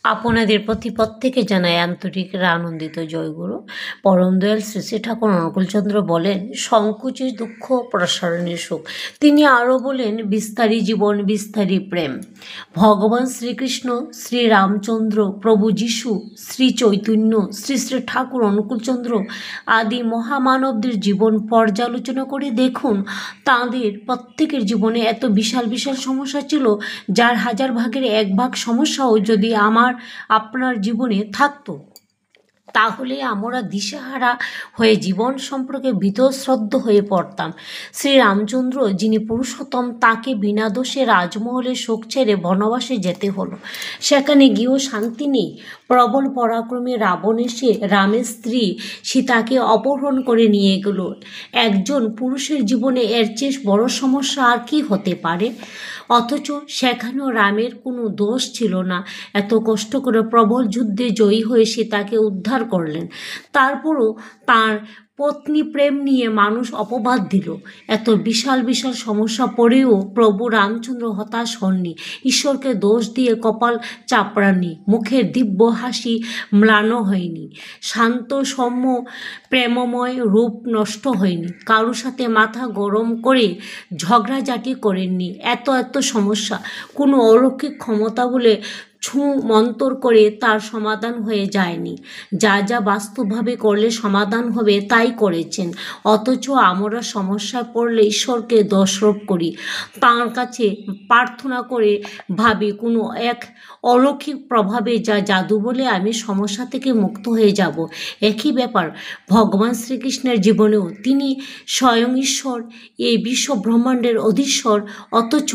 আপনাদের প্রতি প্রত্যেকে জানায় আন্তরিক আনন্দিত জয়গুরু। পরম দয়াল শ্রী শ্রী ঠাকুর অনুকূলচন্দ্র বলেন, সংকোচে দুঃখ, প্রসারণে সুখ। তিনি আরও বলেন, বিস্তারী জীবন, বিস্তারী প্রেম। ভগবান শ্রীকৃষ্ণ, শ্রী রামচন্দ্র, প্রভু যিশু, শ্রী চৈতন্য, শ্রী শ্রী ঠাকুর অনুকূলচন্দ্র আদি মহামানবদের জীবন পর্যালোচনা করে দেখুন, তাঁদের প্রত্যেকের জীবনে এত বিশাল বিশাল সমস্যা ছিল, যার হাজার ভাগের এক ভাগ সমস্যাও যদি আপনার জীবনে থাকতো, তাহলে আমরা দিশেহারা হয়ে জীবন সম্পর্কে বীতশ্রদ্ধ হয়ে পড়তাম। শ্রী রামচন্দ্র, যিনি পুরুষোত্তম, তাকে বিনা দোষে রাজমহলে শোক ছেড়ে বনবাসে যেতে হলো। সেখানে গিয়েও শান্তি নেই। প্রবল পরাক্রমে রাবণ এসে রামের স্ত্রী সীতাকে অপহরণ করে নিয়ে গেল। একজন পুরুষের জীবনে এর চেয়ে বড় সমস্যা আর কি হতে পারে? অথচ সেখানেও রামের কোনো দোষ ছিল না। এত কষ্ট করে প্রবল যুদ্ধে জয়ী হয়ে সীতাকে উদ্ধার করলেন। তারপরও তার পত্নী প্রেম নিয়ে মানুষ অপবাদ দিল। এত বিশাল বিশাল সমস্যা পড়েও প্রভু রামচন্দ্র হতাশ হননি, ঈশ্বরকে দোষ দিয়ে কপাল চাপড়াননি, মুখের দিব্য হাসি ম্লান হয়নি, শান্ত সৌম্য প্রেমময় রূপ নষ্ট হয়নি, কারোর সাথে মাথা গরম করে ঝগড়াঝাটি করেননি। এত এত সমস্যা কোনো অলৌকিক ক্ষমতা বলে মন্তর করে তার সমাধান হয়ে যায়নি। যা যা বাস্তবভাবে করলে সমাধান হবে তাই করেছেন। অথচ আমরা সমস্যায় পড়লে ঈশ্বরকে দোষারোপ করি, তাঁর কাছে প্রার্থনা করে ভাবি কোনো এক অলৌকিক প্রভাবে যা জাদু বলে আমি সমস্যা থেকে মুক্ত হয়ে যাব। একই ব্যাপার ভগবান শ্রীকৃষ্ণের জীবনেও। তিনি স্বয়ং ঈশ্বর, এই বিশ্ব ব্রহ্মাণ্ডের অধীশ্বর, অথচ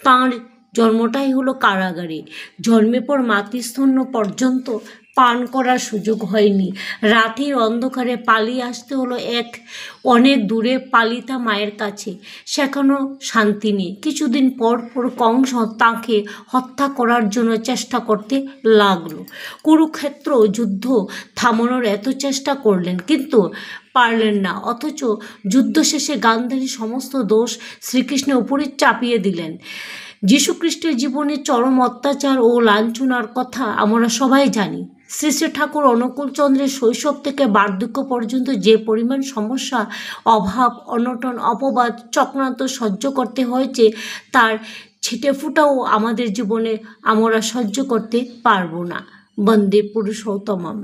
তাঁর জন্মটাই হলো কারাগারে। জন্মের পর মাতৃস্তন্য পর্যন্ত পান করার সুযোগ হয়নি। রাতের অন্ধকারে পালিয়ে আসতে হলো অনেক দূরে পালিতা মায়ের কাছে, সেখানেও শান্তি নেই। কিছুদিন পর পর কংস তাঁকে হত্যা করার জন্য চেষ্টা করতে লাগলো। কুরুক্ষেত্র যুদ্ধ থামানোর এত চেষ্টা করলেন, কিন্তু পারলেন না। অথচ যুদ্ধ শেষে গান্ধারী সমস্ত দোষ শ্রীকৃষ্ণের উপরে চাপিয়ে দিলেন। যীশুখ্রিস্টের জীবনে চরম অত্যাচার ও লাঞ্ছনার কথা আমরা সবাই জানি। শ্রী শ্রী ঠাকুর অনুকূলচন্দ্রের শৈশব থেকে বার্ধক্য পর্যন্ত যে পরিমাণ সমস্যা, অভাব, অনটন, অপবাদ, চক্রান্ত সহ্য করতে হয়েছে, তার ছিটেফোঁটাও আমাদের জীবনে আমরা সহ্য করতে পারবো না। বন্দে পুরুষোত্তমম।